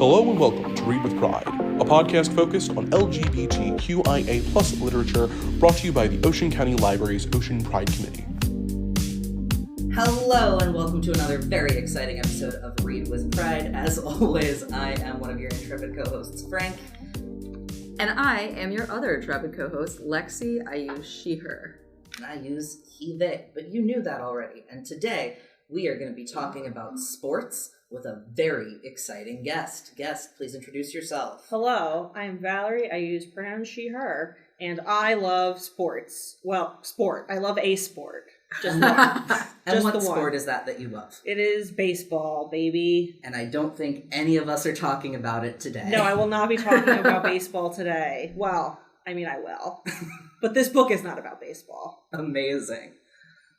Hello and welcome to Read with Pride, a podcast focused on LGBTQIA+ literature brought to you by the Ocean County Library's Ocean Pride Committee. Hello and welcome to another very exciting episode of Read with Pride. As always, I am one of your intrepid co-hosts, Frank. And I am your other intrepid co-host, Lexi. I use she, her. And I use he, they, but you knew that already. And today, we are going to be talking about sports with a very exciting guest. Guest, please introduce yourself. Hello, I'm Valerie. I use pronouns she, her, and I love sports. Well, sport. I love a sport. Just one. And what sport is that you love? It is baseball, baby. And I don't think any of us are talking about it today. No, I will not be talking about baseball today. Well, I mean, I will. But this book is not about baseball. Amazing.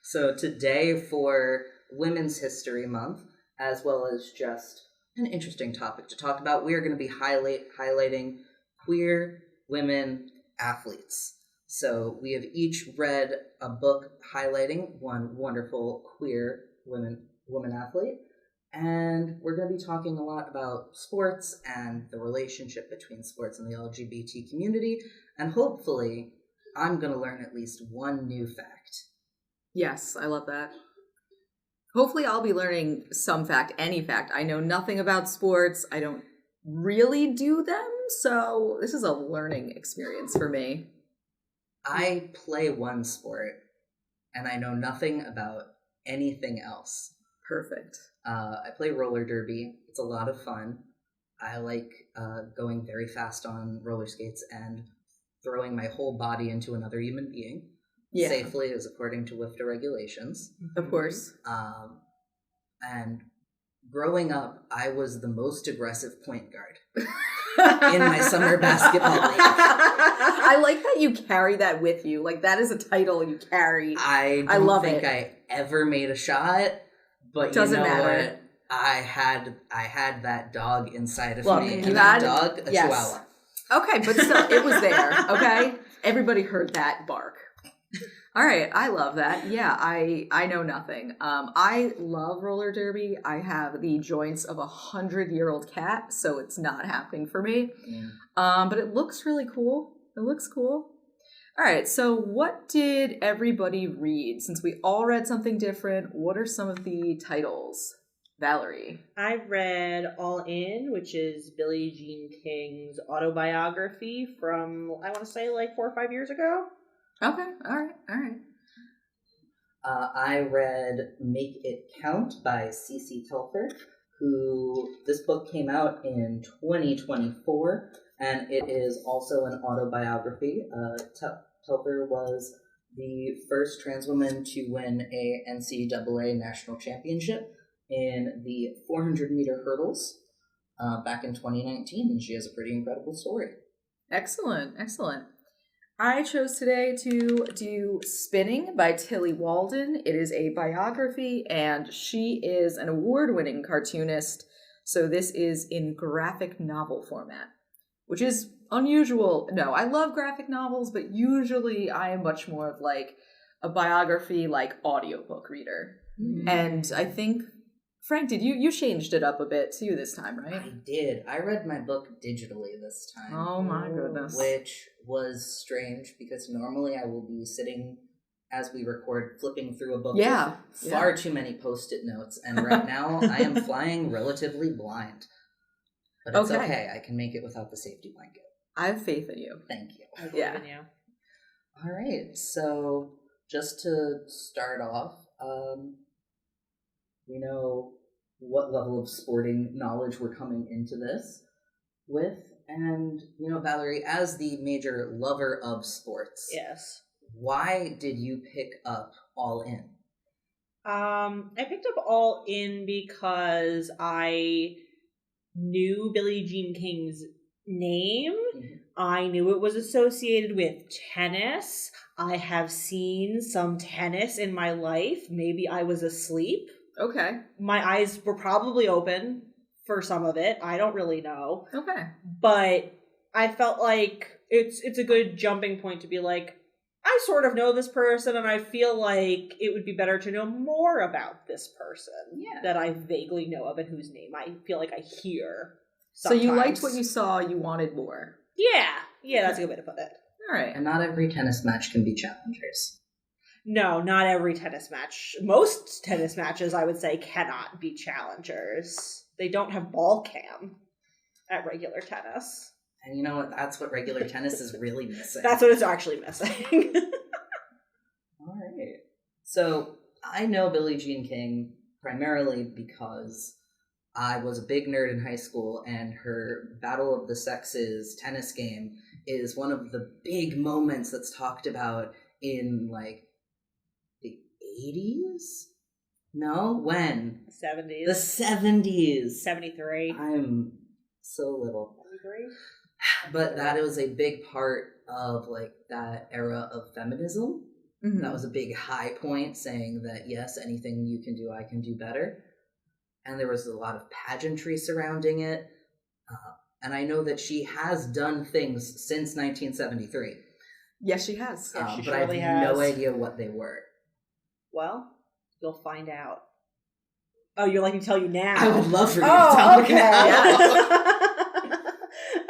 So today, for Women's History Month, as well as just an interesting topic to talk about, we are going to be highlighting queer women athletes. So we have each read a book highlighting one wonderful queer woman athlete, and we're going to be talking a lot about sports and the relationship between sports and the LGBT community, and hopefully I'm going to learn at least one new fact. Yes, I love that. Hopefully I'll be learning some fact, any fact. I know nothing about sports. I don't really do them, so this is a learning experience for me. I play one sport, and I know nothing about anything else. Perfect. I play roller derby. It's a lot of fun. I like going very fast on roller skates and throwing my whole body into another human being. Yeah. Safely, as according to WIFTA regulations. Of course. And growing up, I was the most aggressive point guard in my summer basketball league. I like that you carry that with you. Like, that is a title you carry. I don't think I ever made a shot, but doesn't you know matter. what? I had that dog inside of me. You and had that dog, a chihuahua. Okay, but still, it was there, okay? Everybody heard that bark. All right, I love that. Yeah, I know nothing. I love roller derby. I have the joints of 100-year-old cat, so it's not happening for me. Yeah. But it looks really cool. It looks cool. All right, so what did everybody read? Since we all read something different, what are some of the titles? Valerie. I read All In, which is Billie Jean King's autobiography from, I want to say, like 4 or 5 years ago. Okay, all right. I read Make It Count by Cece Telfer, this book came out in 2024, and it is also an autobiography. Telfer was the first trans woman to win a NCAA national championship in the 400-meter hurdles back in 2019, and she has a pretty incredible story. Excellent. I chose today to do Spinning by Tillie Walden. It is a biography, and she is an award-winning cartoonist, so this is in graphic novel format, which is unusual. No, I love graphic novels, but usually I am much more of like a biography, like audiobook reader. Mm-hmm. And I think, Frank, did you changed it up a bit too this time, right? I did. I read my book digitally this time. Oh my goodness. Which was strange because normally I will be sitting as we record flipping through a book with far too many post-it notes, and right now I am flying relatively blind. But it's okay. I can make it without the safety blanket. I have faith in you. Thank you. I believe in you. All right. So just to start off, we know what level of sporting knowledge we're coming into this with. And, Valerie, as the major lover of sports, yes, why did you pick up All In? I picked up All In because I knew Billie Jean King's name. Mm-hmm. I knew it was associated with tennis. I have seen some tennis in my life. Maybe I was asleep. Okay. My eyes were probably open for some of it. I don't really know. Okay. But I felt like it's a good jumping point to be like, I sort of know this person, and I feel like it would be better to know more about this person that I vaguely know of and whose name I feel like I hear. So you liked sometimes. what you saw, you wanted more. Yeah, that's a good way to put it. All right. And not every tennis match can be challengers. No, not every tennis match. Most tennis matches, I would say, cannot be challengers. They don't have ball cam at regular tennis. And you know what? That's what regular tennis is really missing. That's what it's actually missing. All right. So I know Billie Jean King primarily because I was a big nerd in high school, and her Battle of the Sexes tennis game is one of the big moments that's talked about in, like, the 80s? No? When? 70s. The 70s. 73. I'm so little. 73? But that was a big part of, like, that era of feminism. Mm-hmm. That was a big high point, saying that, yes, anything you can do, I can do better. And there was a lot of pageantry surrounding it. And I know that she has done things since 1973. Yes, she has. Yeah, she but I have surely has. no idea what they were. Well, you'll find out. Oh, you're like me to tell you now. I would love for you to tell me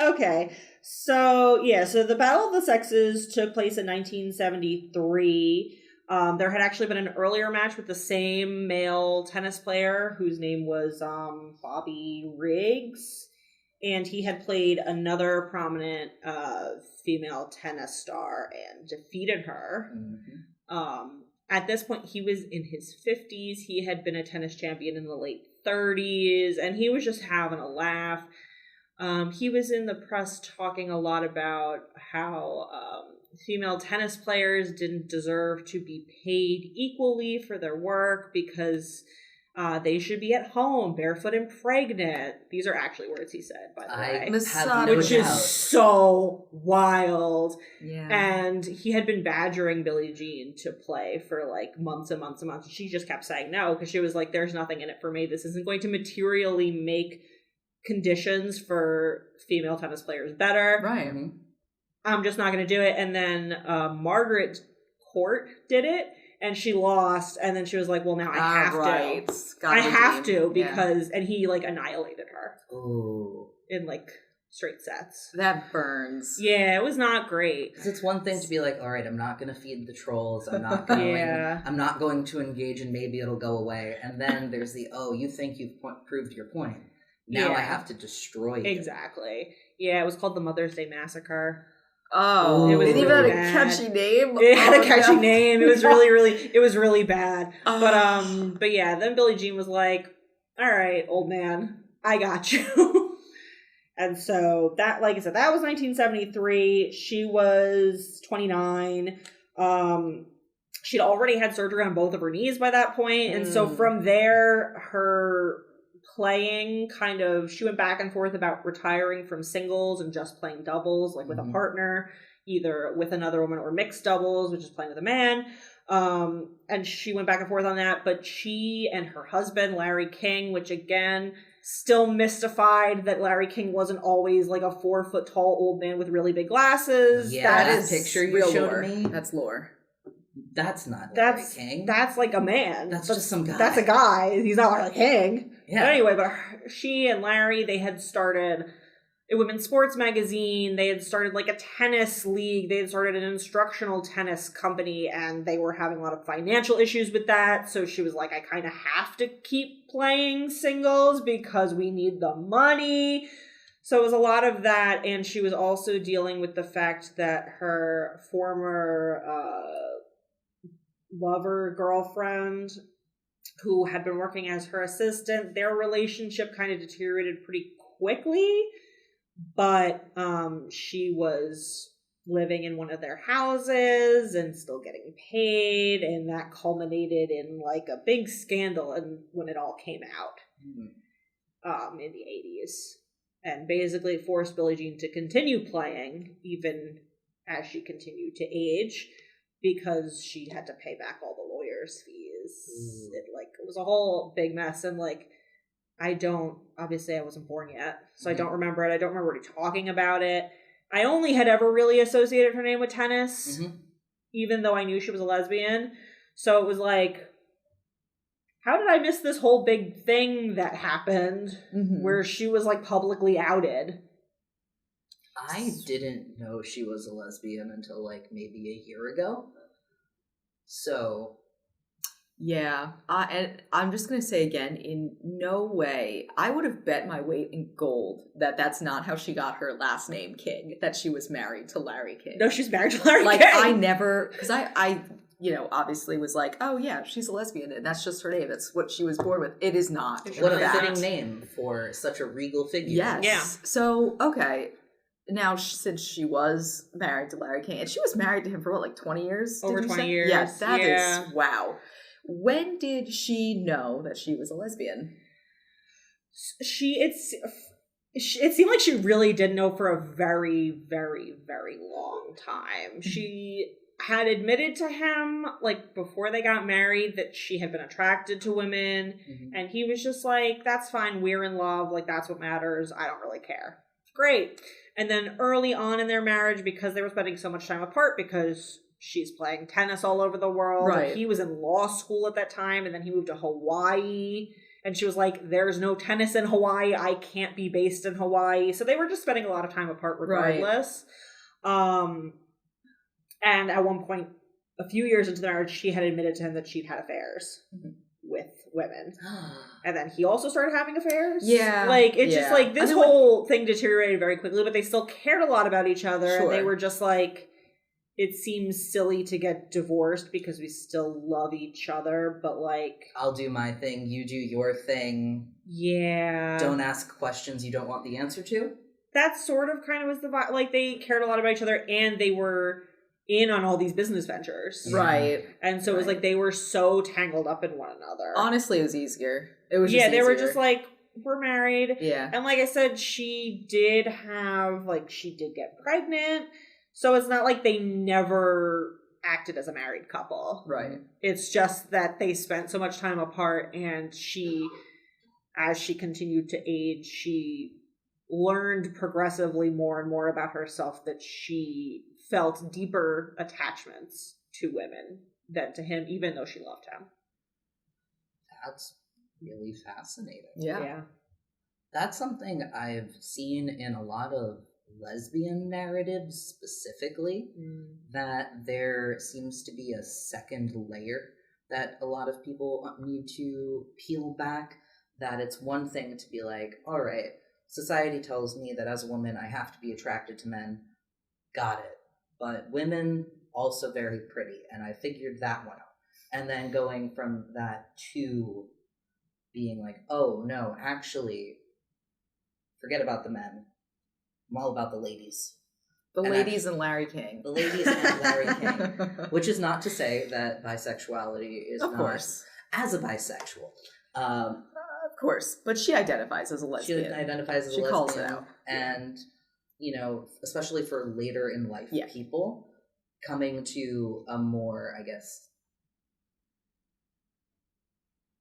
now. Okay. So the Battle of the Sexes took place in 1973. There had actually been an earlier match with the same male tennis player whose name was Bobby Riggs, and he had played another prominent female tennis star and defeated her. Mm-hmm. At this point, he was in his 50s. He had been a tennis champion in the late 30s, and he was just having a laugh. He was in the press talking a lot about how female tennis players didn't deserve to be paid equally for their work because they should be at home, barefoot and pregnant. These are actually words he said, by the way. Which is so wild. Yeah. And he had been badgering Billie Jean to play for like months and months and months. She just kept saying no because she was like, there's nothing in it for me. This isn't going to materially make conditions for female tennis players better. Right. Mm-hmm. I'm just not going to do it. And then Margaret Court did it, and she lost. And then she was like, well, now I have to. I have to because, and he like annihilated her. Ooh. In like straight sets. That burns. Yeah, it was not great. Because it's one thing to be like, all right, I'm not going to feed the trolls. I'm not going. I'm not going to engage, and maybe it'll go away. And then there's the, oh, you think you've proved your point. Now I have to destroy you. Exactly. Yeah, it was called the Mother's Day Massacre. Oh, it was it even really had a catchy name. It had a catchy name. It was really bad. But yeah, then Billie Jean was like, all right, old man, I got you. And so that, like I said, that was 1973. She was 29. She'd already had surgery on both of her knees by that point. And so from there, her playing she went back and forth about retiring from singles and just playing doubles, like with a partner, either with another woman or mixed doubles, which is playing with a man. And she went back and forth on that, but she and her husband, Larry King, which again, still mystified that Larry King wasn't always like a 4-foot tall old man with really big glasses. Yeah, that picture you showed lore. me. That's lore. That's not Larry King. That's like a man. That's just some guy. That's a guy. He's not Larry King. Yeah. But anyway, she and Larry, they had started a women's sports magazine. They had started like a tennis league. They had started an instructional tennis company, and they were having a lot of financial issues with that. So she was like, I kind of have to keep playing singles because we need the money. So it was a lot of that. And she was also dealing with the fact that her former lover, girlfriend, who had been working as her assistant, their relationship kind of deteriorated pretty quickly, but she was living in one of their houses and still getting paid, and that culminated in like a big scandal and when it all came out in the 80s, and basically forced Billie Jean to continue playing even as she continued to age, because she had to pay back all the lawyers' fees. It was a whole big mess. And obviously I wasn't born yet, so I don't remember it. I don't remember really talking about it. I only had ever really associated her name with tennis, even though I knew she was a lesbian. So it was like, how did I miss this whole big thing that happened Mhm. where she was like publicly outed? I didn't know she was a lesbian until like maybe a year ago. So Yeah, and I'm just going to say again, in no way, I would have bet my weight in gold that that's not how she got her last name King, that she was married to Larry King. No, she's married to Larry Like, King. I never, because I, obviously was like, oh yeah, she's a lesbian, and that's just her name. That's what she was born with. It is not. what a that. fitting name for such a regal figure. Yes. Yeah. So, okay. Now, since she was married to Larry King, and she was married to him for what, like 20 years? Over did you 20 say? years. Yes, that Yeah. is, wow. When did she know that she was a lesbian? It seemed like she really did know for a very, very, very long time. She had admitted to him, like, before they got married, that she had been attracted to women, and he was just like, that's fine, we're in love, like, that's what matters, I don't really care. Great. And then early on in their marriage, because they were spending so much time apart, because she's playing tennis all over the world, Right. and he was in law school at that time, and then he moved to Hawaii, and she was like, there's no tennis in Hawaii, I can't be based in Hawaii. So they were just spending a lot of time apart regardless. Right. And at one point, a few years into the marriage, she had admitted to him that she'd had affairs with women. And then he also started having affairs. Yeah. Like, it's just like, this whole thing deteriorated very quickly, but they still cared a lot about each other. Sure. And they were just like, it seems silly to get divorced because we still love each other, but like, I'll do my thing, you do your thing. Yeah. Don't ask questions you don't want the answer to. That sort of kind of was the vibe. Like, they cared a lot about each other, and they were in on all these business ventures. Right. And so it was like they were so tangled up in one another. Honestly, it was easier. It was yeah, just they were easier. just like, we're married. Yeah. And like I said, she did get pregnant. So it's not like they never acted as a married couple. Right. It's just that they spent so much time apart, and she, as she continued to age, she learned progressively more and more about herself, that she felt deeper attachments to women than to him, even though she loved him. That's really fascinating. Yeah. That's something I've seen in a lot of lesbian narratives specifically, that there seems to be a second layer that a lot of people need to peel back. That it's one thing to be like, all right, society tells me that as a woman I have to be attracted to men. Got it. But women also very pretty, and I figured that one out. And then going from that to being like, oh no, actually, forget about the men. I'm all about the ladies. The ladies and Larry King. The ladies and Larry King. Which is not to say that bisexuality is of not course. as a bisexual. Of course. But she identifies as a lesbian. She identifies as a lesbian. She calls it out. And, you know, especially for later in life people, coming to a more, I guess,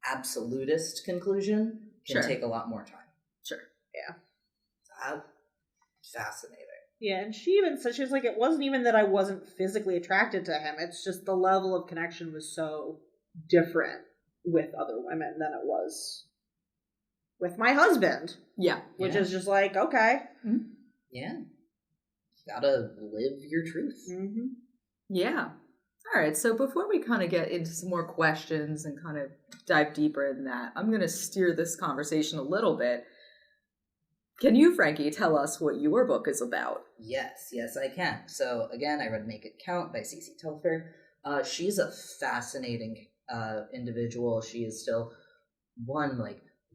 absolutist conclusion can take a lot more time. Sure. Yeah. Fascinating. Yeah, and she even said, she was like, it wasn't even that I wasn't physically attracted to him. It's just the level of connection was so different with other women than it was with my husband. Yeah. Which is just like, okay. Mm-hmm. Yeah. You gotta live your truth. Mm-hmm. Yeah. All right. So before we kind of get into some more questions and kind of dive deeper in that, I'm going to steer this conversation a little bit. Can you, Frankie, tell us what your book is about? Yes, I can. So, again, I read Make It Count by Cece Telfer. She's a fascinating individual. She is still,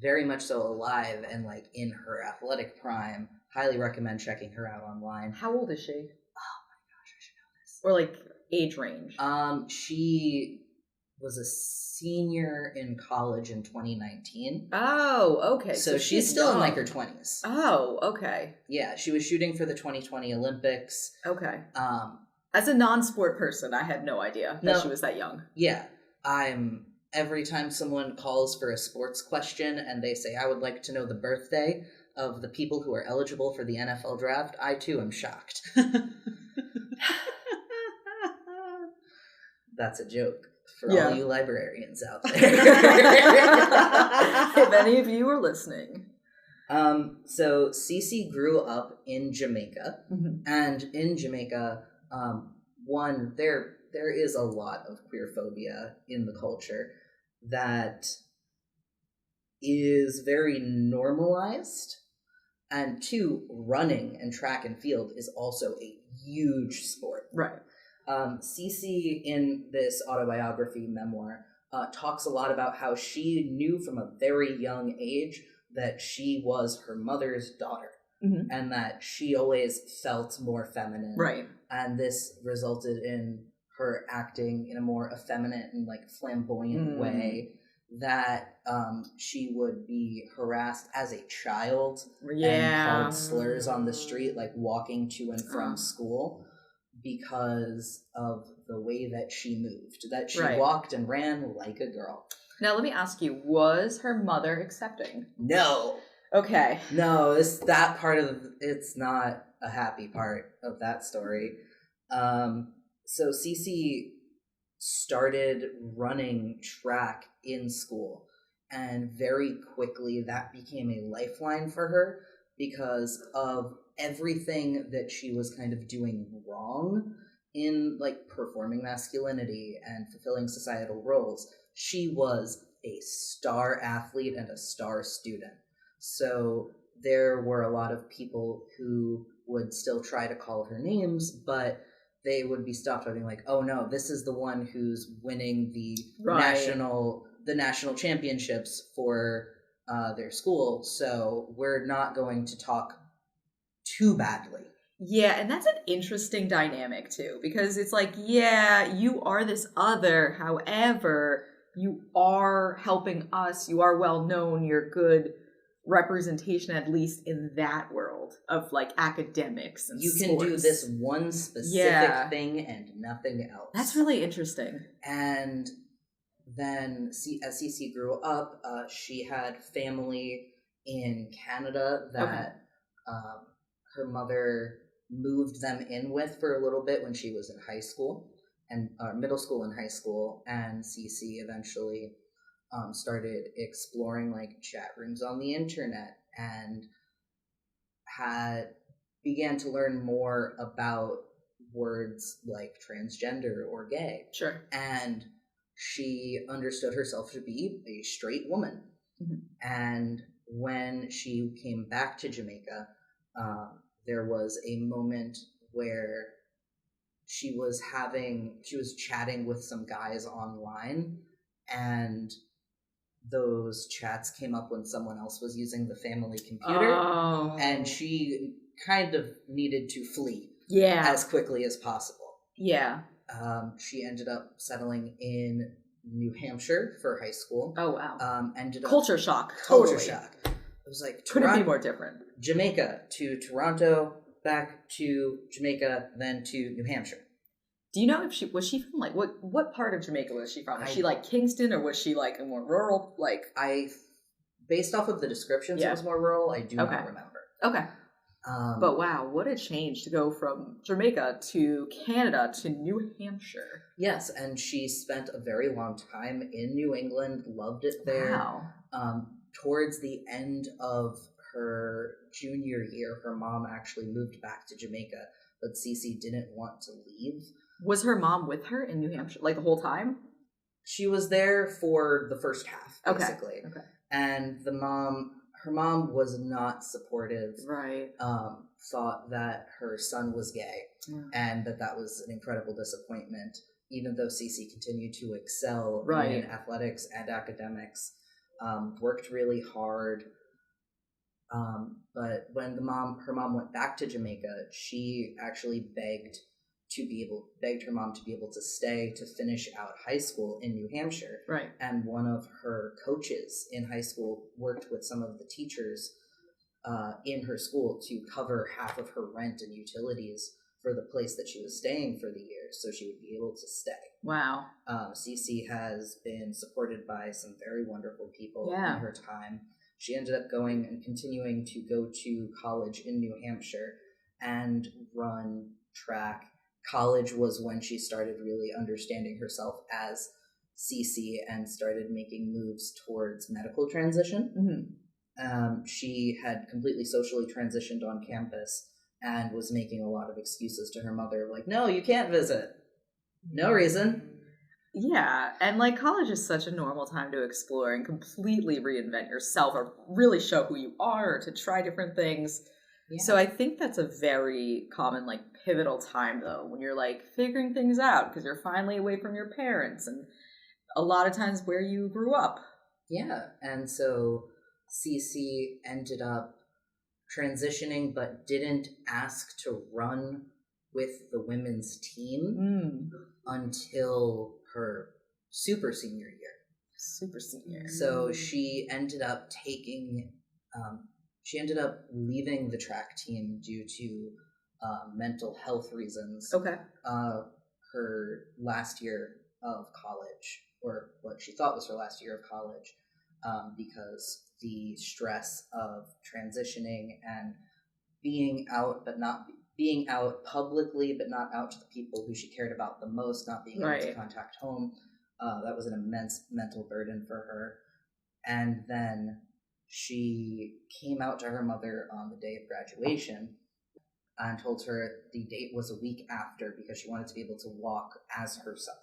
very much so alive and, in her athletic prime. Highly recommend checking her out online. How old is she? Oh, my gosh, I should know this. Or, age range? She was a senior in college in 2019. Oh, okay. So she's still young. in her 20s. Oh, okay. Yeah, she was shooting for the 2020 Olympics. Okay. As a non-sport person, I had no idea that she was that young. Yeah. Every time someone calls for a sports question and they say, I would like to know the birthday of the people who are eligible for the NFL draft, I too am shocked. That's a joke for Yeah. all you librarians out there. If any of you are listening. So Cece grew up in Jamaica, Mhm. and in Jamaica, there is a lot of queer phobia in the culture that is very normalized, and two, running and track and field is also a huge sport. Right. Cece, in this autobiography memoir, talks a lot about how she knew from a very young age that she was her mother's daughter, Mhm. and that she always felt more feminine. Right. And this resulted in her acting in a more effeminate and like flamboyant way, that she would be harassed as a child and called slurs on the street, like walking to and from school, because of the way that she moved, that she walked and ran like a girl. Now, let me ask you, was her mother accepting? No. Okay. No, it's not a happy part of that story. So Cece started running track in school, and very quickly that became a lifeline for her because of everything that she was kind of doing wrong in like performing masculinity and fulfilling societal roles. She was a star athlete and a star student. So there were a lot of people who would still try to call her names, but they would be stopped by being like, oh no, this is the one who's winning the national championships for their school, so we're not going to talk too badly. Yeah, and that's an interesting dynamic too, because it's like, yeah, you are this other, however, you are helping us, you are well known, you're good representation, at least in that world of like academics and you sports. Can do this one specific thing and nothing else. That's really interesting. And then as Cece grew up, she had family in Canada that her mother moved them in with for a little bit when she was in high school, and middle school and high school, and Cece eventually started exploring like chat rooms on the internet and began to learn more about words like transgender or gay. Sure. And she understood herself to be a straight woman. Mm-hmm. And when she came back to Jamaica, there was a moment where she was chatting with some guys online, and those chats came up when someone else was using the family computer, and she kind of needed to flee as quickly as possible. Yeah. She ended up settling in New Hampshire for high school. Oh, wow. Culture shock. Culture shock. It was like, couldn't be more different. Jamaica to Toronto, back to Jamaica, then to New Hampshire. Do you know if was she from like what part of Jamaica was she from? Was she like Kingston, or was she like a more rural? Like, based off of the descriptions, it was more rural. I do not remember. Okay. But wow, what a change to go from Jamaica to Canada to New Hampshire. Yes, and she spent a very long time in New England, loved it there. Wow. Towards the end of her junior year, her mom actually moved back to Jamaica, but Cece didn't want to leave. Was her mom with her in New Hampshire, like the whole time? She was there for the first half, basically. Okay. And her mom was not supportive. Right. Thought that her son was gay, and that was an incredible disappointment, even though Cece continued to excel in athletics and academics, worked really hard. But when her mom went back to Jamaica, she actually begged her mom to be able to stay to finish out high school in New Hampshire. Right. And one of her coaches in high school worked with some of the teachers in her school to cover half of her rent and utilities for the place that she was staying for the year, so she would be able to stay. Wow. Cece has been supported by some very wonderful people in her time. She ended up going and continuing to go to college in New Hampshire and run track. College was when she started really understanding herself as Cece and started making moves towards medical transition. She had completely socially transitioned on campus and was making a lot of excuses to her mother, like, no, you can't visit. No reason. Yeah, and like college is such a normal time to explore and completely reinvent yourself or really show who you are or to try different things. Yeah. So I think that's a very common, like, pivotal time, though, when you're, like, figuring things out because you're finally away from your parents and a lot of times where you grew up. Yeah, and so Cece ended up transitioning but didn't ask to run with the women's team until her super senior year. Super senior. So she ended up leaving the track team due to mental health reasons. Okay. Her last year of college, or what she thought was her last year of college, because the stress of transitioning and being out publicly, but not out to the people who she cared about the most, not being able to contact home. That was an immense mental burden for her. And then she came out to her mother on the day of graduation and told her the date was a week after because she wanted to be able to walk as herself.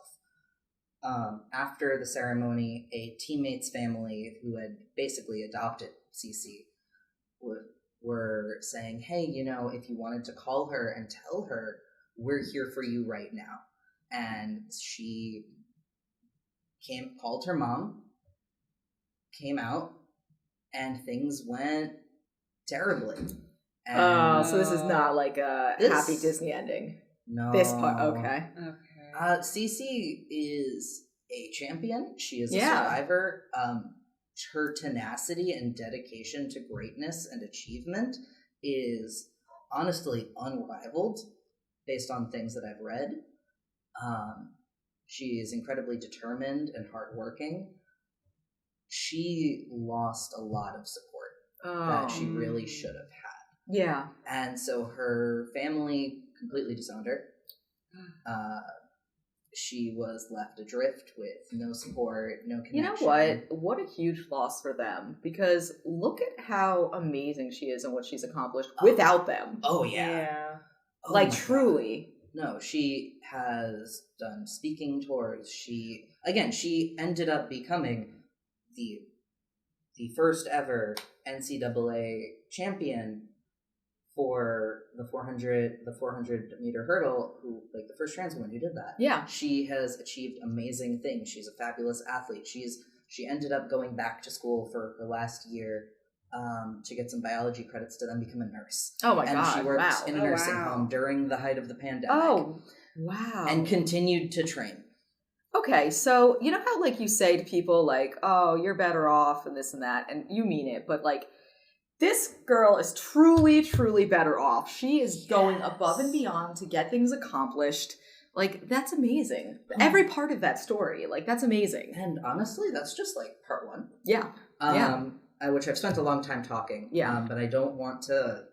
After the ceremony, a teammate's family who had basically adopted Cece were saying, hey, if you wanted to call her and tell her, we're here for you right now. And she called her mom, came out, and things went terribly. And so this is not like a happy Disney ending. No. This part, okay. Cece is a champion. She is a survivor. Her tenacity and dedication to greatness and achievement is honestly unrivaled based on things that I've read. She is incredibly determined and hardworking. She lost a lot of support that she really should have had. Yeah. And so her family completely disowned her. She was left adrift with no support, no connection. You know what? What a huge loss for them. Because look at how amazing she is and what she's accomplished without them. Oh, yeah. Oh, like, truly. God. No, she has done speaking tours. She ended up becoming the first ever NCAA champion for the 400 meter hurdle, the first trans woman who did that. Yeah. She has achieved amazing things. She's a fabulous athlete. She ended up going back to school for her last year to get some biology credits to then become a nurse. Oh my God. God. And she worked in a nursing home during the height of the pandemic. Oh, wow. And continued to train. Okay, so you know how like you say to people like, oh, you're better off and this and that, and you mean it, but like this girl is truly, truly better off. She is going above and beyond to get things accomplished. Like, that's amazing. Every part of that story, like, that's amazing. And honestly, that's just like part one. Yeah. Which I've spent a long time talking. Yeah. But I don't want to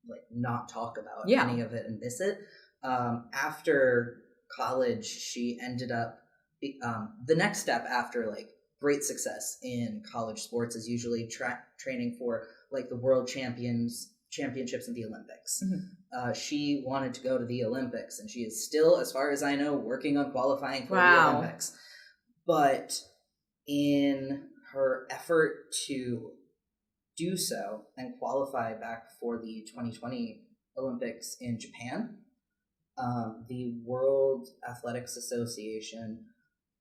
like not talk about any of it and miss it. After college, she ended up the next step after like great success in college sports is usually training for like the world championships and the Olympics. Mm-hmm. She wanted to go to the Olympics, and she is still, as far as I know, working on qualifying for the Olympics. But in her effort to do so and qualify back for the 2020 Olympics in Japan, the World Athletics Association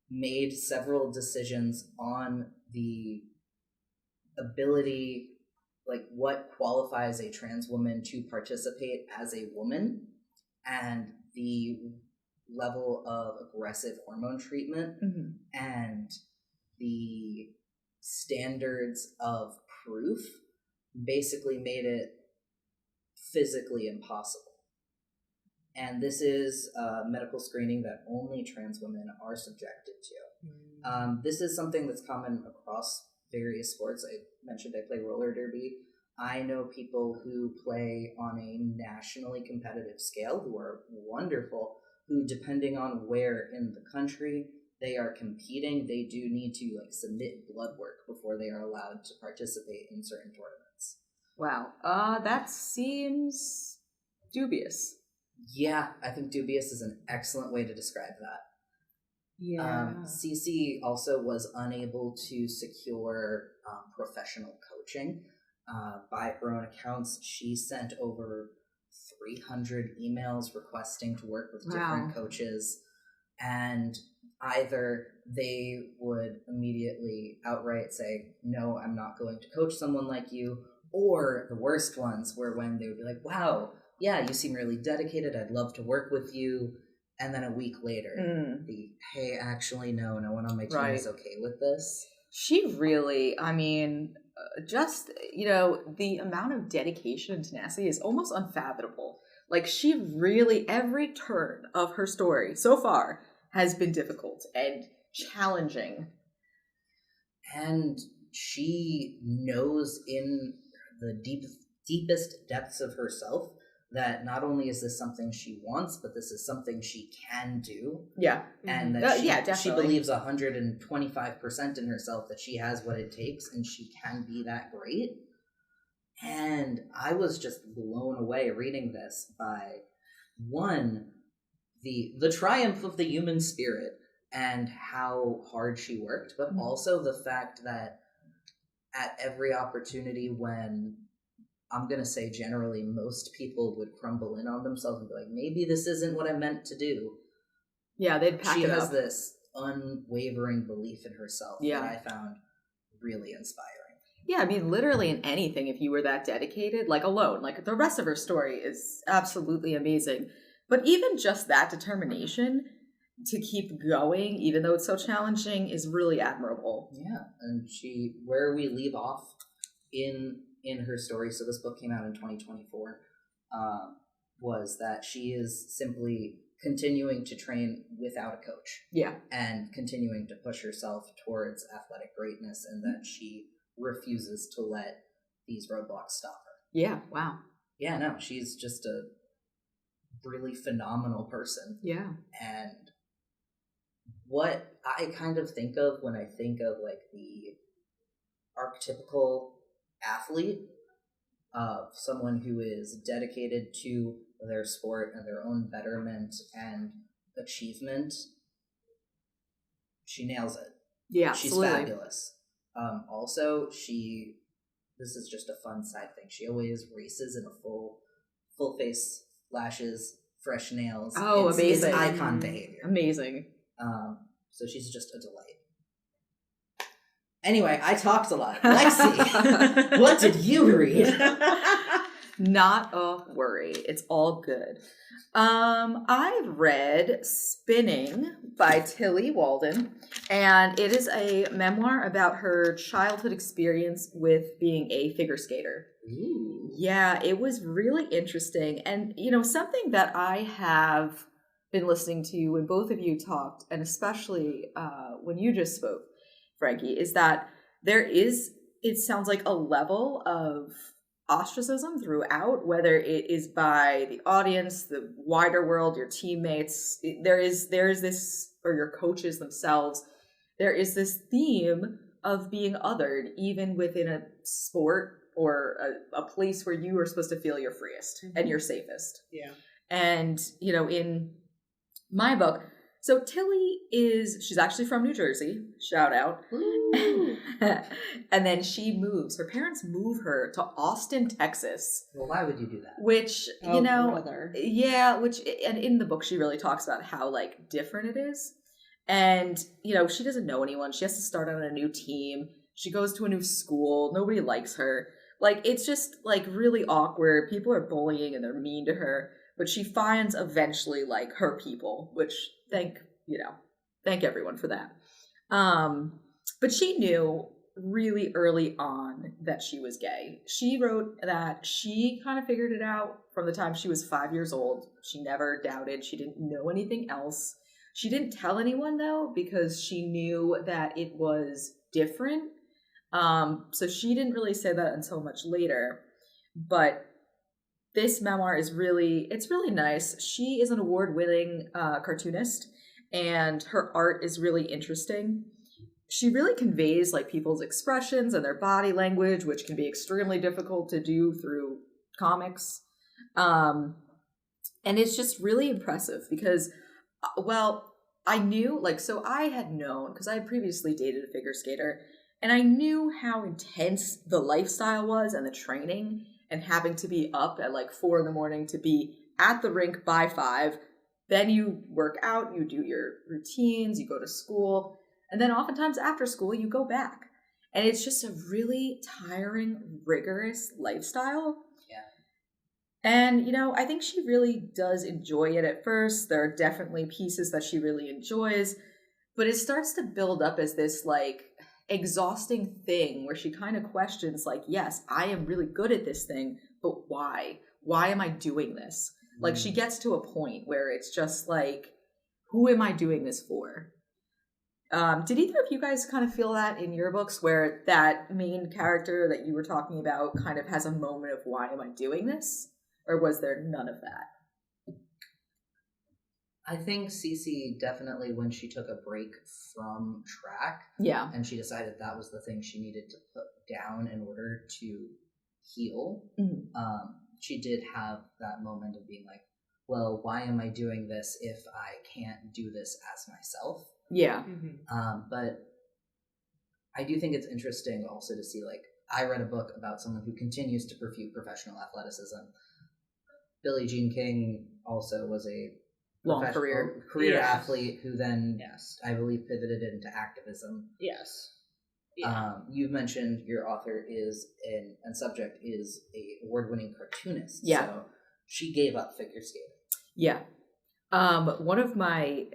made several decisions on the ability, like what qualifies a trans woman to participate as a woman, and the level of aggressive hormone treatment and the standards of proof basically made it physically impossible. And this is medical screening that only trans women are subjected to. This is something that's common across various sports. I mentioned I play roller derby. I know people who play on a nationally competitive scale who are wonderful, who, depending on where in the country they are competing, they do need to like submit blood work before they are allowed to participate in certain tournaments. Wow. That seems dubious. Yeah, I think dubious is an excellent way to describe that. Yeah. Cece also was unable to secure professional coaching. By her own accounts, she sent over 300 emails requesting to work with different coaches, and either they would immediately outright say, no, I'm not going to coach someone like you, or the worst ones were when they would be like, wow, yeah, you seem really dedicated, I'd love to work with you. And then a week later, hey, actually, no one on my team is okay with this. She really, I mean, just, the amount of dedication and tenacity is almost unfathomable. Like, she really, every turn of her story so far has been difficult and challenging. And she knows in the deepest depths of herself that not only is this something she wants, but this is something she can do. Yeah. And that she definitely believes 125% in herself, that she has what it takes and she can be that great. And I was just blown away reading this by, one, the triumph of the human spirit and how hard she worked, but also the fact that at every opportunity when, I'm going to say generally, most people would crumble in on themselves and be like, maybe this isn't what I meant to do. Yeah, they'd pack it up. She has this unwavering belief in herself that I found really inspiring. Yeah, I mean, literally in anything, if you were that dedicated, like alone, like the rest of her story is absolutely amazing. But even just that determination to keep going, even though it's so challenging, is really admirable. Yeah, and where we leave off in her story, so this book came out in 2024, was that she is simply continuing to train without a coach. Yeah. And continuing to push herself towards athletic greatness, and that she refuses to let these roadblocks stop her. Yeah, wow. Yeah, no, she's just a really phenomenal person. Yeah. And what I kind of think of when I think of like the archetypical athlete of someone who is dedicated to their sport and their own betterment and achievement, she nails it. Yeah, she's absolutely fabulous. Also, this is just a fun side thing, she always races in a full face lashes, fresh nails. Oh, amazing. It's icon behavior. Amazing. So she's just a delight. Anyway, I talked a lot. Lexi, what did you read? Not a worry. It's all good. I've read Spinning by Tillie Walden, and it is a memoir about her childhood experience with being a figure skater. Ooh. Yeah, it was really interesting. And, something that I have been listening to when both of you talked, and especially when you just spoke, Frankie, is that there is, it sounds like, a level of ostracism throughout, whether it is by the audience, the wider world, your teammates. There is this, or your coaches themselves, there is this theme of being othered, even within a sport or a place where you are supposed to feel your freest and your safest. Yeah. And, in my book, so Tillie she's actually from New Jersey, shout out. And then she moves, her parents move her to Austin, Texas. Well, why would you do that? Which, brother. Yeah, and in the book she really talks about how, like, different it is. And, she doesn't know anyone. She has to start on a new team. She goes to a new school. Nobody likes her. Like, it's just, like, really awkward. People are bullying and they're mean to her. But she finds eventually, like, her people, which thank everyone for that. But she knew really early on that she was gay. She wrote that she kind of figured it out from the time she was 5 years old. She never doubted. She didn't know anything else. She didn't tell anyone, though, because she knew that it was different. So she didn't really say that until much later. But this memoir is really nice. She is an award-winning cartoonist, and her art is really interesting. She really conveys like people's expressions and their body language, which can be extremely difficult to do through comics. And it's just really impressive because, well, I knew, like, so I had known, because I had previously dated a figure skater, and I knew how intense the lifestyle was and the training, and having to be up at like 4 a.m. to be at the rink by 5. Then you work out, you do your routines, you go to school, and then oftentimes after school you go back. And it's just a really tiring, rigorous lifestyle. Yeah. And, you know, I think she really does enjoy it at first. There are definitely pieces that she really enjoys, but it starts to build up as this like exhausting thing where she kind of questions like, yes, I am really good at this thing, but why? Why am I doing this? Like she gets to a point where it's just like, who am I doing this for? Did either of you guys kind of feel that in your books where that main character that you were talking about kind of has a moment of why am I doing this? Or was there none of that? I think Cece definitely, when she took a break from track, yeah, and she decided that was the thing she needed to put down in order to heal, she did have that moment of being like, well, why am I doing this if I can't do this as myself? Yeah. But I do think it's interesting also to see, like, I read a book about someone who continues to pursue professional athleticism. Billie Jean King also was a long career athlete who then, I believe, pivoted into activism. Yes. Yeah. You mentioned your author is and subject is a award-winning cartoonist. Yeah. So she gave up figure skating. Yeah. One of my,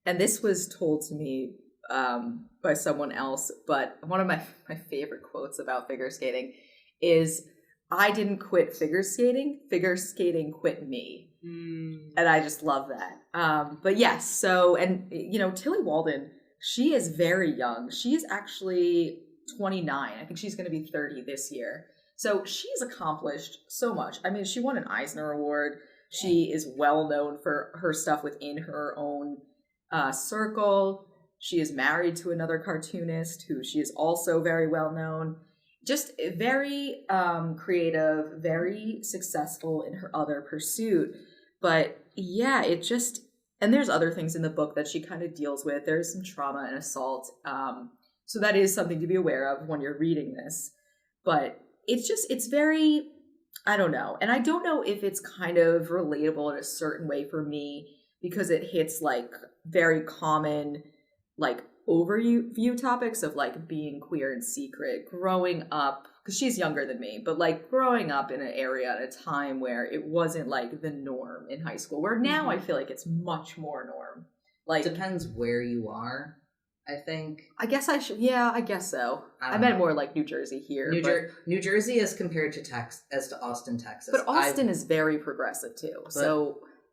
and this was told to me by someone else, but one of my favorite quotes about figure skating is, I didn't quit figure skating quit me. And I just love that. But yes, so, and you know, Tillie Walden, she is very young. She is actually 29. I think she's going to be 30 this year. So she's accomplished so much. I mean, she won an Eisner Award. She is well known for her stuff within her own circle. She is married to another cartoonist who she is also very well known. Just very creative, very successful in her other pursuit. But yeah, it just, and there's other things in the book that she kind of deals with. There's some trauma and assault. So that is something to be aware of when you're reading this. But it's just, it's very, I don't know. And I don't know if it's kind of relatable in a certain way for me because it hits like very common, like overview topics of like being queer in secret, growing up, because she's younger than me, but like growing up in an area at a time where it wasn't like the norm in high school, where now I feel like it's much more norm. Like, depends where you are, I think. I guess I should, yeah, I guess so. I meant more like New Jersey here. New Jersey as compared to Austin, Texas. But Austin is very progressive too,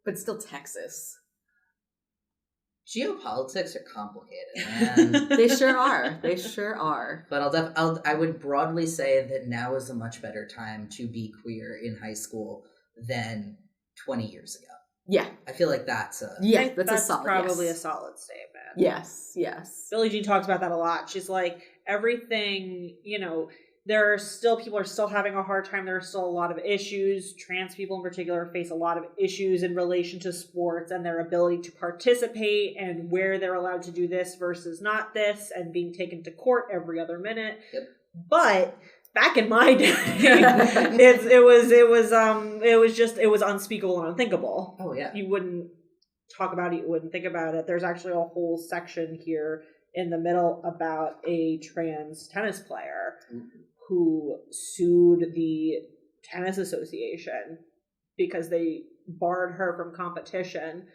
but still Texas. Geopolitics are complicated, man. They sure are. They sure are. But I would broadly say that now is a much better time to be queer in high school than 20 years ago. Yeah. I feel like that's a solid, probably a solid statement. Yes, yes. Billie Jean talks about that a lot. She's like, everything, you know, people are still having a hard time. There are still a lot of issues. Trans people in particular face a lot of issues in relation to sports and their ability to participate and where they're allowed to do this versus not this and being taken to court every other minute. Yep. But back in my day, it was unspeakable and unthinkable. Oh yeah. You wouldn't talk about it, you wouldn't think about it. There's actually a whole section here in the middle about a trans tennis player who sued the tennis association because they barred her from competition.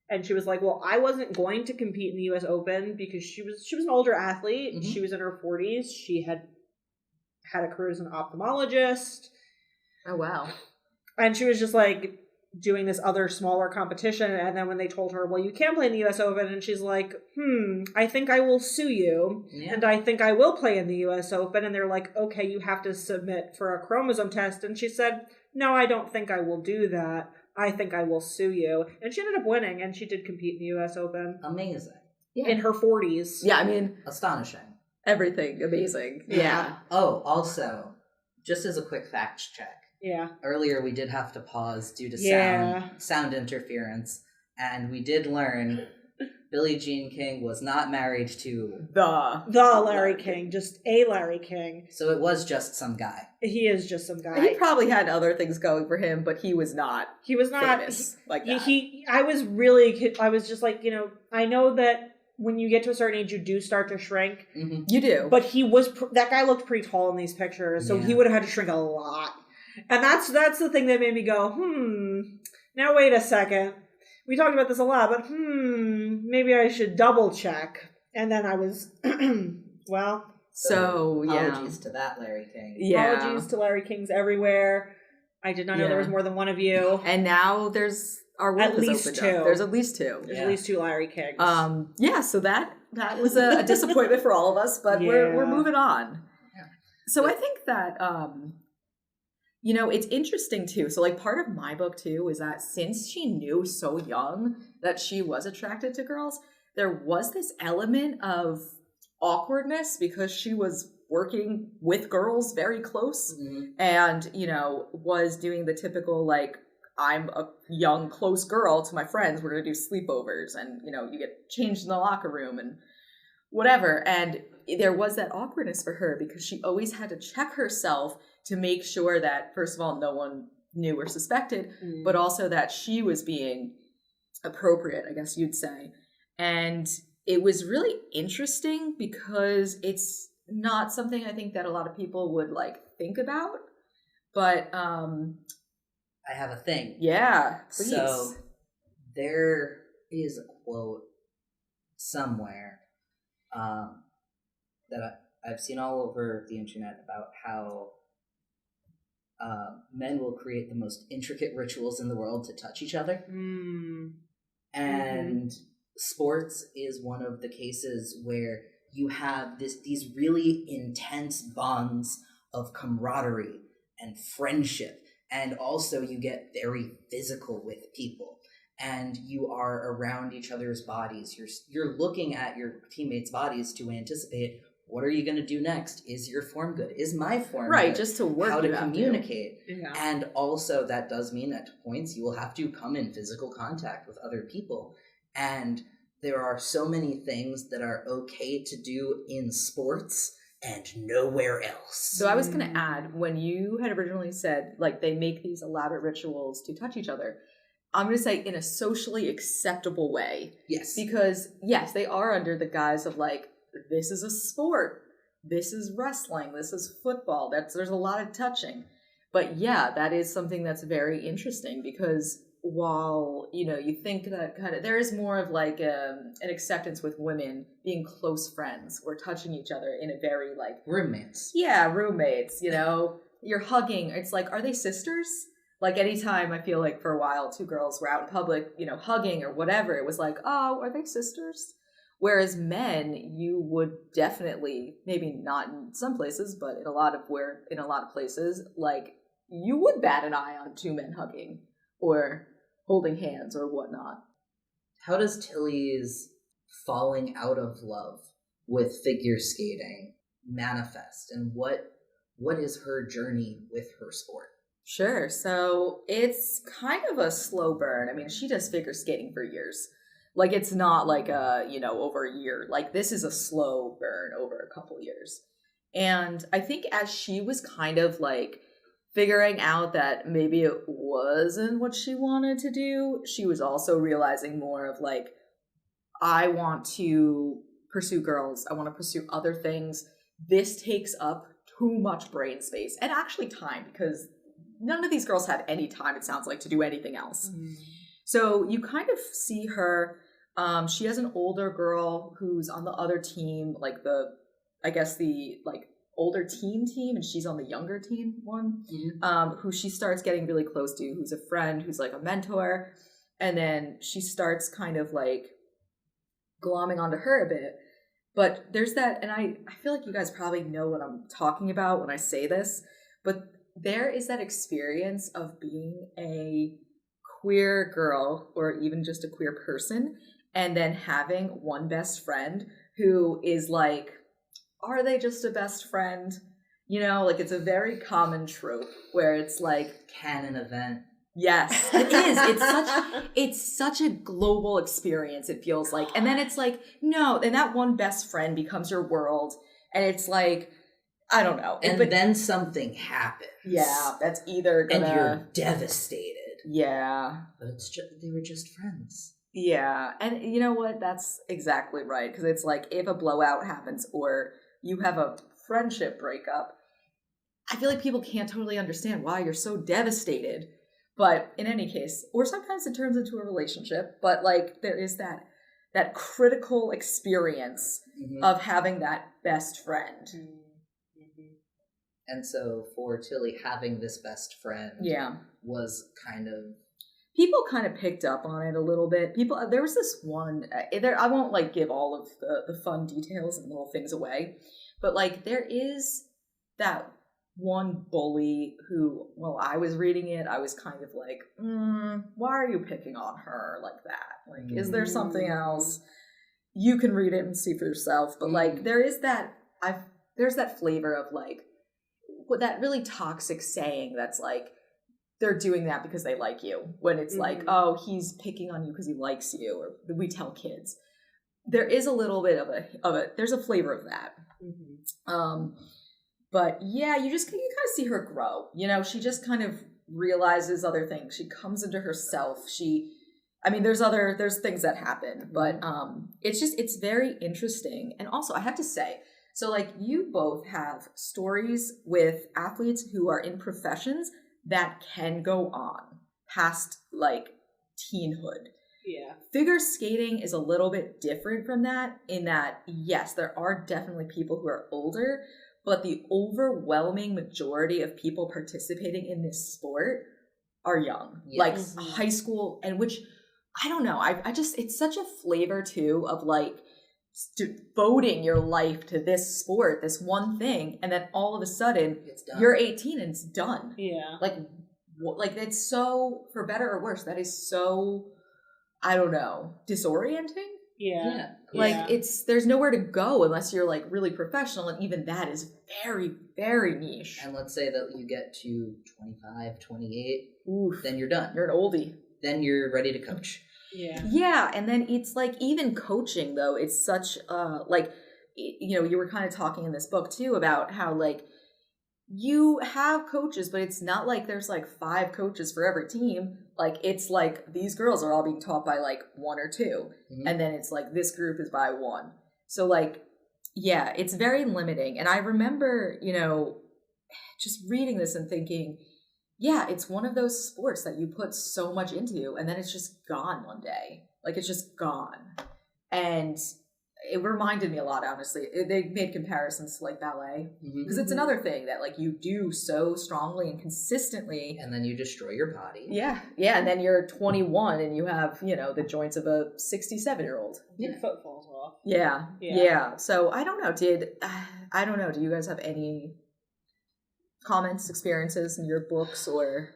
And she was like, well, I wasn't going to compete in the US Open because she was an older athlete. Mm-hmm. She was in her 40s. She had a career as an ophthalmologist. Oh, wow. And she was just like doing this other smaller competition. And then when they told her, well, you can't play in the US Open, and she's like, I think I will sue you. Yeah. And I think I will play in the US Open. And they're like, okay, you have to submit for a chromosome test. And she said, no, I don't think I will do that. I think I will sue you. And she ended up winning, and she did compete in the U.S. Open. Amazing. Yeah. In her 40s. Yeah, I mean, Astonishing. everything amazing. Yeah. Oh, also, just as a quick fact check. Yeah. Earlier we did have to pause due to sound interference, and we did learn Billie Jean King was not married to the Larry King, just a Larry King. So it was just some guy. He is just some guy. He probably had other things going for him, but he was not. He was not famous like that. I was just like, I know that when you get to a certain age, you do start to shrink. Mm-hmm. You do. But that guy looked pretty tall in these pictures, so he would have had to shrink a lot. And that's the thing that made me go, now wait a second. We talked about this a lot, but maybe I should double check. And then I was, well. So apologies to that, Larry King. Yeah. Apologies to Larry Kings everywhere. I did not know there was more than one of you. And now there's our world at least opened two. up. There's at least two. There's at least two Larry Kings. So that was a disappointment for all of us, but we're moving on. Yeah. So I think that it's interesting too. So like part of my book too is that since she knew so young that she was attracted to girls, there was this element of awkwardness because she was working with girls very close and, was doing the typical, like, I'm a young, close girl to my friends. We're going to do sleepovers and, you get changed in the locker room and whatever. And there was that awkwardness for her because she always had to check herself to make sure that, first of all, no one knew or suspected, but also that she was being appropriate, I guess you'd say. And it was really interesting because it's not something I think that a lot of people would think about, but I have a thing. Yeah, please. So there is a quote somewhere that I've seen all over the internet about how men will create the most intricate rituals in the world to touch each other. And sports is one of the cases where you have these really intense bonds of camaraderie and friendship, and also you get very physical with people, and you are around each other's bodies. You're looking at your teammates' bodies to anticipate, what are you going to do next? Is your form good? Is my form good? Right, just to work. How to communicate. Yeah. And also that does mean at points you will have to come in physical contact with other people. And there are so many things that are okay to do in sports and nowhere else. So I was going to add, when you had originally said, they make these elaborate rituals to touch each other, I'm going to say in a socially acceptable way. Yes. Because, yes, they are under the guise of, this is a sport, this is wrestling, this is football, there's a lot of touching. But yeah, that is something that's very interesting because while, you think that there is more of an acceptance with women being close friends or touching each other in a very roommates. Yeah, roommates, you're hugging. It's are they sisters? Anytime I feel for a while, two girls were out in public, hugging or whatever, it was oh, are they sisters? Whereas men, you would definitely, maybe not in some places, but in a lot of places, you would bat an eye on two men hugging or holding hands or whatnot. How does Tillie's falling out of love with figure skating manifest, and what is her journey with her sport? Sure. So it's kind of a slow burn. I mean, she does figure skating for years. It's not over a year. This is a slow burn over a couple years. And I think as she was kind of figuring out that maybe it wasn't what she wanted to do, she was also realizing more of I want to pursue girls. I want to pursue other things. This takes up too much brain space and actually time, because none of these girls have any time, it sounds like, to do anything else. So you kind of see her, she has an older girl who's on the other team, the older teen team, and she's on the younger teen one, who she starts getting really close to, who's a friend, who's a mentor. And then she starts kind of glomming onto her a bit. But there's that, and I feel like you guys probably know what I'm talking about when I say this, but there is that experience of being a queer girl or even just a queer person and then having one best friend who is like, are they just a best friend? You know, like it's a very common trope where it's like canon event. Yes, it is. It's such a global experience, it feels like. And then it's like, no, and that one best friend becomes your world. And it's like, I don't know. But then something happens. Yeah, that's either gonna... And you're devastated. Yeah. But it's just, they were just friends. Yeah, and you know what? That's exactly right. Because it's like, if a blowout happens or you have a friendship breakup, I feel like people can't totally understand why you're so devastated. But in any case, or sometimes it turns into a relationship, but like there is that critical experience of having that best friend. And so for Tillie, having this best friend was kind of... People kind of picked up on it a little bit. There was this one, I won't like give all of the fun details and little things away, but like there is that one bully who, while I was reading it, I was kind of like, why are you picking on her like that? Like, is there something else? You can read it and see for yourself. But like, there's that flavor of like, that really toxic saying that's like, they're doing that because they like you. When it's like, oh, he's picking on you because he likes you, or we tell kids. There is a little bit of a there's a flavor of that. But yeah, you kind of see her grow. You know, she just kind of realizes other things. She comes into herself. There's things that happen, but it's very interesting. And also I have to say, so like you both have stories with athletes who are in professions that can go on past like teenhood. Yeah. Figure skating is a little bit different from that in that, yes, there are definitely people who are older, but the overwhelming majority of people participating in this sport are young, like high school, and which, I don't know, I just, it's such a flavor too of like devoting your life to this sport, this one thing, and then all of a sudden you're 18 and it's done. Yeah. Like it's so, for better or worse, that is so, I don't know, disorienting. Yeah. Like there's nowhere to go unless you're like really professional, and even that is very, very niche. And let's say that you get to 25, 28, then you're done. You're an oldie. Then you're ready to coach. Yeah, and then it's like even coaching though, it's such you were kind of talking in this book too about how like you have coaches, but it's not like there's like 5 coaches for every team. Like it's like these girls are all being taught by like 1 or 2, and then it's like this group is by 1. So like, yeah, it's very limiting. And I remember, just reading this and thinking, yeah, it's one of those sports that you put so much into and then it's just gone one day. Like it's just gone. And it reminded me a lot, honestly. They made comparisons to like ballet because it's another thing that like you do so strongly and consistently. And then you destroy your body. Yeah. Yeah. And then you're 21 and you have, the joints of a 67-year-old. Your foot falls off. Yeah. So I don't know. Do you guys have any comments, experiences in your books or...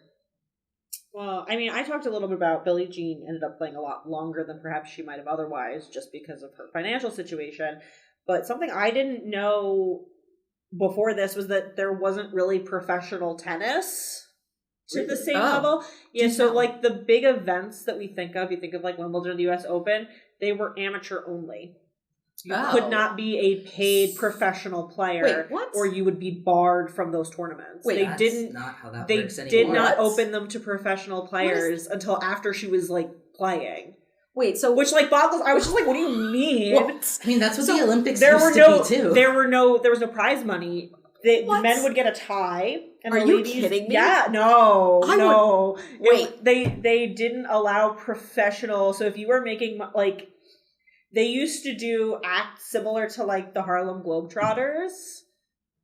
Well, I mean, I talked a little bit about Billie Jean ended up playing a lot longer than perhaps she might have otherwise just because of her financial situation. But something I didn't know before this was that there wasn't really professional tennis to the same level. Yeah, so like the big events that we think of, you think of like Wimbledon or the US Open, they were amateur only. You could not be a paid professional player. Wait, what? Or you would be barred from those tournaments. Wait, that's not how that they works anymore. did not open them to professional players until after she was like playing. Wait, so which like boggles. I was just like, what do you mean? What? I mean, that's what the Olympics there used were to be too. There was no prize money. The men would get a tie, and are the you ladies, kidding me? Yeah, no. Wait, they didn't allow professional. So if you were making like. They used to do acts similar to like the Harlem Globetrotters,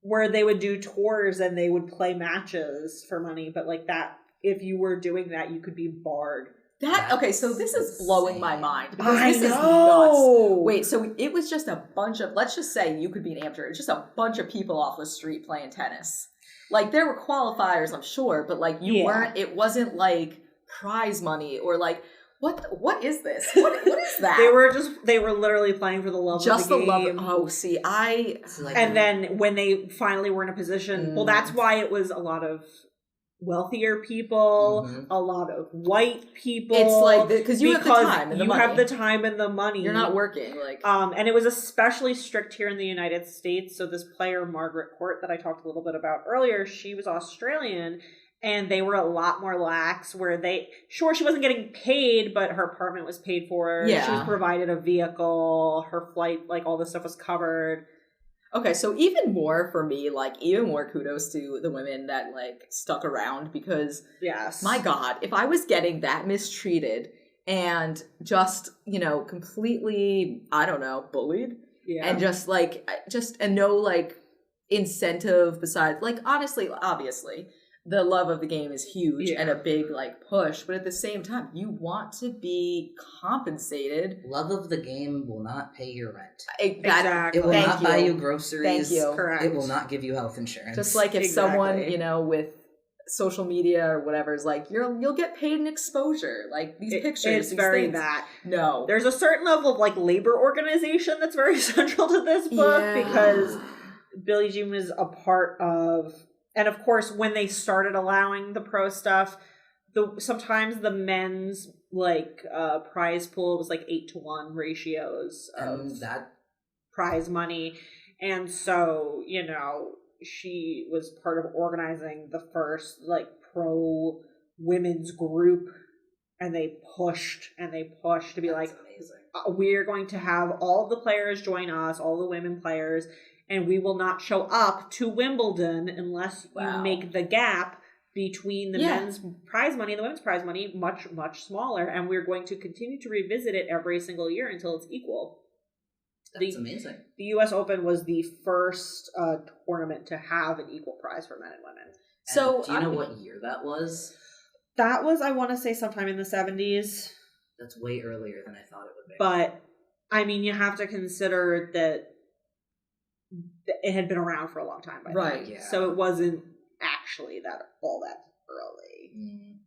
where they would do tours and they would play matches for money. But like that, if you were doing that, you could be barred. So this is blowing my mind. Because I this know. is nuts. Wait, so it was just a bunch of, let's just say you could be an amateur. It's just a bunch of people off the street playing tennis. Like there were qualifiers, I'm sure, but like you weren't, it wasn't like prize money or like what is this? What is that? they were literally playing for the love Just of the the game. love. Oh, see, And then when they finally were in a position, well, that's why it was a lot of wealthier people, a lot of white people. It's like because you have the time and the money. You have the time and the money. You're not working like. And it was especially strict here in the United States. So this player, Margaret Court, that I talked a little bit about earlier, she was Australian, and they were a lot more lax. Where she wasn't getting paid, but her apartment was paid for. Yeah, she was provided a vehicle. Her flight, like all this stuff, was covered. Okay, so even more for me, like even more kudos to the women that like stuck around because yes, my God, if I was getting that mistreated and just, completely, I don't know, bullied and just and no like incentive besides like honestly, obviously the love of the game is huge and a big like push, but at the same time you want to be compensated. Love of the game will not pay your rent. Exactly. It will not buy you groceries. Thank you. Correct. It will not give you health insurance. Just like if someone, with social media or whatever is like, you'll get paid in exposure. Like these pictures. It's these very things. that. No. There's a certain level of like labor organization that's very central to this book because Billie Jean was a part of. And of course, when they started allowing the pro stuff, sometimes the men's prize pool was like 8-to-1 ratios of that prize money, and so she was part of organizing the first pro women's group, and they pushed to be That's like, amazing. We're going to have all the players join us, all the women players. And we will not show up to Wimbledon unless you make the gap between the men's prize money and the women's prize money much, much smaller. And we're going to continue to revisit it every single year until it's equal. That's amazing. The U.S. Open was the first tournament to have an equal prize for men and women. So, do you know what year that was? That was, I want to say, sometime in the 70s. That's way earlier than I thought it would be. But, I mean, you have to consider that it had been around for a long time by right then. So it wasn't actually all that early,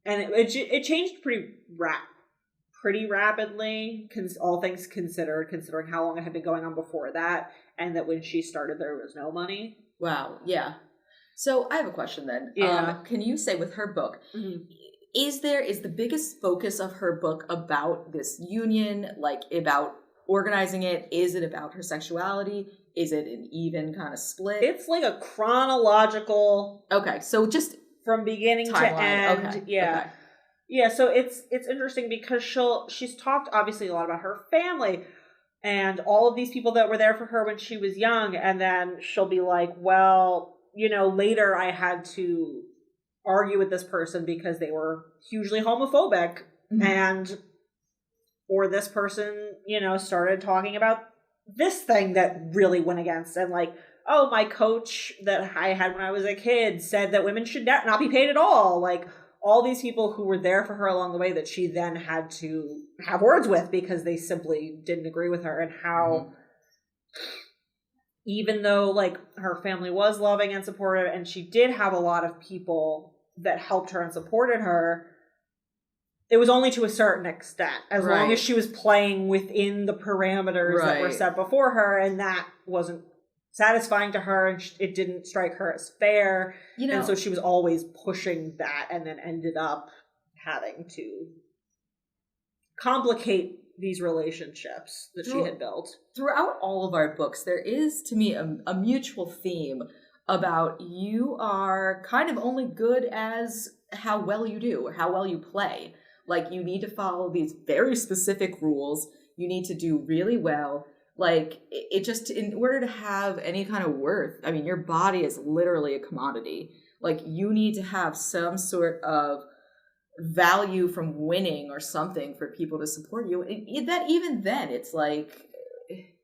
and it changed pretty rapidly, all things considered, considering how long it had been going on before that, and that when she started there was no money. Wow. Yeah. So I have a question then. Can you say with her book, is the biggest focus of her book about this union, like about organizing it? Is it about her sexuality? Is it an even kind of split? It's like a chronological. Okay, so just from beginning to end. Okay. Yeah. Okay. Yeah, so it's interesting because she's talked obviously a lot about her family and all of these people that were there for her when she was young, and then she'll be like, well, later I had to argue with this person because they were hugely homophobic, or this person, started talking about this thing that really went against, and like, oh, my coach that I had when I was a kid said that women should not be paid at all. Like all these people who were there for her along the way that she then had to have words with because they simply didn't agree with her, and how even though like her family was loving and supportive and she did have a lot of people that helped her and supported her, it was only to a certain extent, as long as she was playing within the parameters that were set before her, and that wasn't satisfying to her, and it didn't strike her as fair, and so she was always pushing that, and then ended up having to complicate these relationships that she had built. Throughout all of our books, there is, to me, a mutual theme about you are kind of only good as how well you do, or how well you play. Like, you need to follow these very specific rules. You need to do really well. Like, it just, in order to have any kind of worth, I mean, your body is literally a commodity. Like, you need to have some sort of value from winning or something for people to support you. That even then, it's like...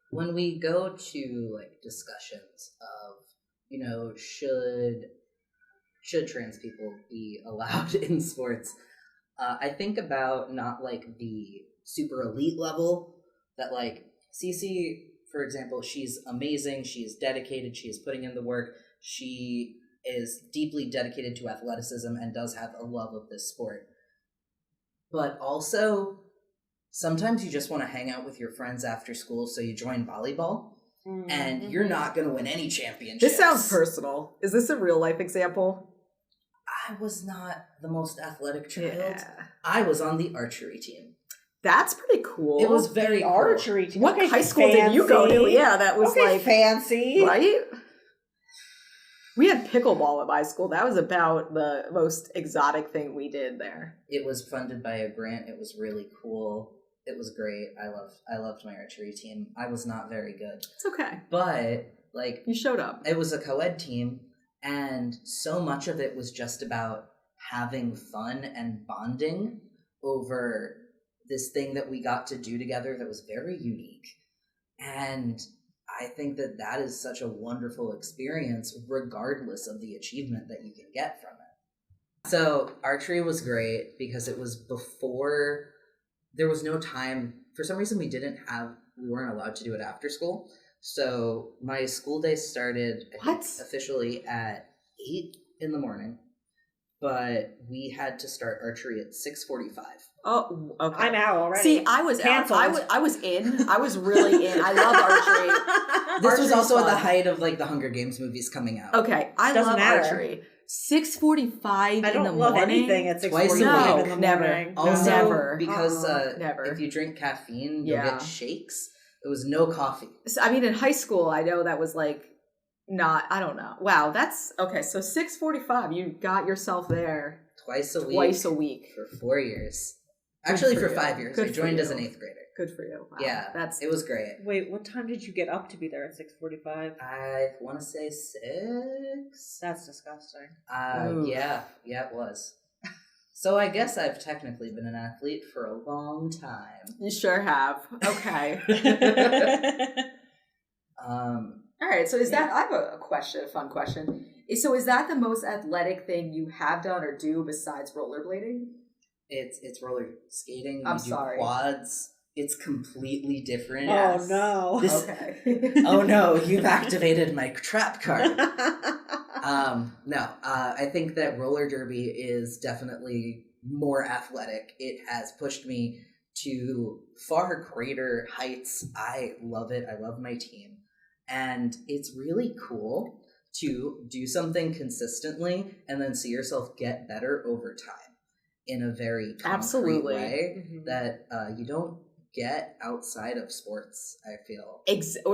When we go to, like, discussions of, should trans people be allowed in sports, I think about not like the super elite level that like Cece, for example, she's amazing. She's dedicated. She is putting in the work. She is deeply dedicated to athleticism and does have a love of this sport. But also, sometimes you just want to hang out with your friends after school, so you join volleyball, and you're not going to win any championships. This sounds personal. Is this a real life example? I was not the most athletic child. Yeah. I was on the archery team. That's pretty cool. It was very cool. Archery team. What Okay, high school did you go to? fancy. Yeah, that was Okay, like fancy. right? We had pickleball at my school. That was about the most exotic thing we did there. It was funded by a grant. It was really cool. It was great. I loved my archery team. I was not very good. It's okay. But, like, You showed up. it was a co-ed team, and so much of it was just about having fun and bonding over this thing that we got to do together that was very unique. And I think that that is such a wonderful experience, regardless of the achievement that you can get from it. So archery was great because it was before, there was no time. For some reason, we weren't allowed to do it after school. So my school day started I think, officially at 8 in the morning, but we had to start archery at 6:45. Oh, okay. I'm out already. See, I was Canceled. out. I was in. I was really in. I love archery. This was Archery's also at the fun. height of like the Hunger Games movies coming out. Okay, I Doesn't love matter. archery. 6:45 in I the don't love morning. anything at Twice a 6:45 week. in the Never. morning. Also, Never. because Never. if you drink caffeine, you'll Yeah. get shakes. It was no coffee. So, I mean, in high school, I know that was like not. I don't know. Wow, that's okay. So 6:45, you got yourself there Twice a week. twice a week. For 4 years. Actually, for for you. 5 years. Good I for joined you. as an 8th grader. Good for you. Wow. Yeah, That's it was great. Wait, what time did you get up to be there at 6:45? I want to say 6. That's disgusting. Oof. Yeah, it was. So I guess I've technically been an athlete for a long time. you sure have. Okay. All right. So is that? I have a question. A fun question. So is that the most athletic thing you have done or do besides rollerblading? It's roller skating. I'm we do sorry. Quads. It's completely different. Oh no. This- Okay. Oh no, you've activated my trap card. No, I think that roller derby is definitely more athletic. It has pushed me to far greater heights. I love it. I love my team. And it's really cool to do something consistently and then see yourself get better over time in a very concrete Absolutely. way Mhm. that you don't get outside of sports, I feel.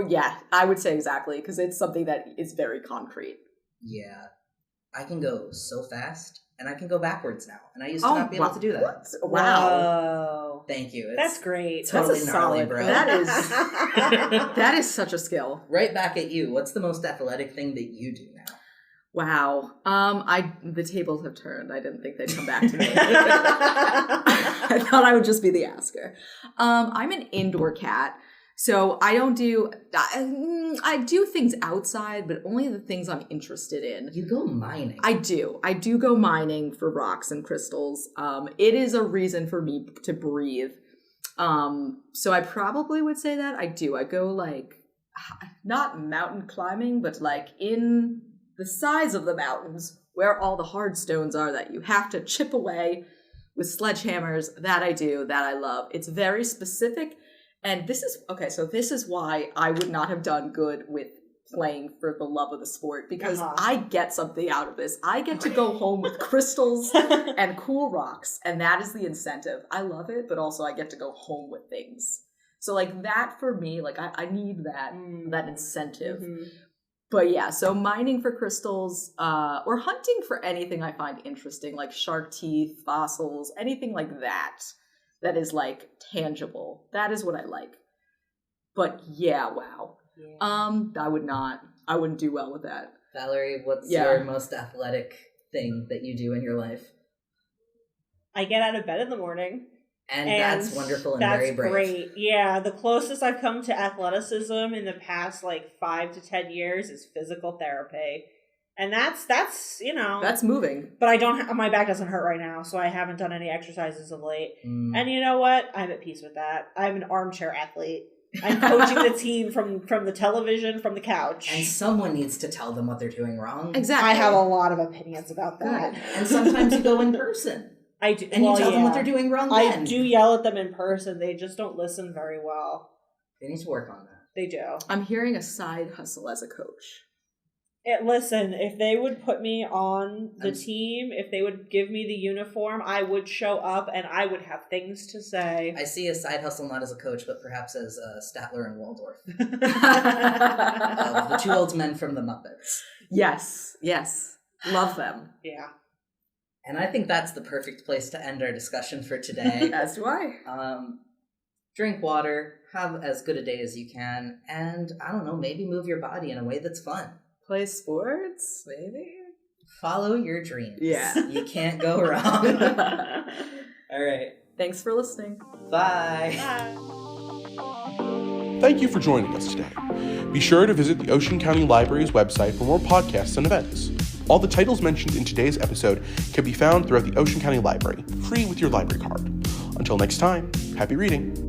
Yeah, I would say exactly because it's something that is very concrete. Yeah. I can go so fast and I can go backwards now. And I used to Oh, not be able wow. to do that. What? Wow. Whoa. Thank you. That's great. Totally That's a gnarly, solid. bro. That is that is such a skill. Right back at you. What's the most athletic thing that you do now? Wow. The tables have turned. I didn't think they'd come back to me. I thought I would just be the asker. I'm an indoor cat. So I don't do, I do things outside, but only the things I'm interested in. You go mining. I do go mining for rocks and crystals. It is a reason for me to breathe. So I probably would say that I do. I go like, not mountain climbing, but like in the sides of the mountains where all the hard stones are that you have to chip away with sledgehammers. That I do, that I love. It's very specific. And this is, okay, so this is why I would not have done good with playing for the love of the sport, because I get something out of this. I get to go home with crystals and cool rocks, and that is the incentive. I love it, but also I get to go home with things. So like that for me, like I need that incentive. Mm-hmm. But yeah, so mining for crystals, or hunting for anything I find interesting, like shark teeth, fossils, anything like that. That is like tangible. That is what I like. But yeah, wow. Yeah. I wouldn't do well with that. Valerie, what's your most athletic thing that you do in your life? I get out of bed in the morning. And that's wonderful and very brave. That's great. Yeah, the closest I've come to athleticism in the past like 5 to 10 years is physical therapy. And that's That's moving. But I don't. My back doesn't hurt right now, so I haven't done any exercises of late. And you know what? I'm at peace with that. I'm an armchair athlete. I'm coaching the team from the television, from the couch. And someone needs to tell them what they're doing wrong. Exactly. I have a lot of opinions about that. And sometimes you go in person. I do. And you tell them what they're doing wrong then. I do yell at them in person. They just don't listen very well. They need to work on that. They do. I'm hearing a side hustle as a coach. Listen, if they would put me on the team, if they would give me the uniform, I would show up and I would have things to say. I see a side hustle not as a coach, but perhaps as Statler and Waldorf. The two old men from the Muppets. Yes. Love them. Yeah. And I think that's the perfect place to end our discussion for today. As do I. Drink water, have as good a day as you can, and I don't know, maybe move your body in a way that's fun. Play sports, maybe? Follow your dreams. Yeah. You can't go wrong. All right. Thanks for listening. Bye. Bye. Thank you for joining us today. Be sure to visit the Ocean County Library's website for more podcasts and events. All the titles mentioned in today's episode can be found throughout the Ocean County Library, free with your library card. Until next time, happy reading.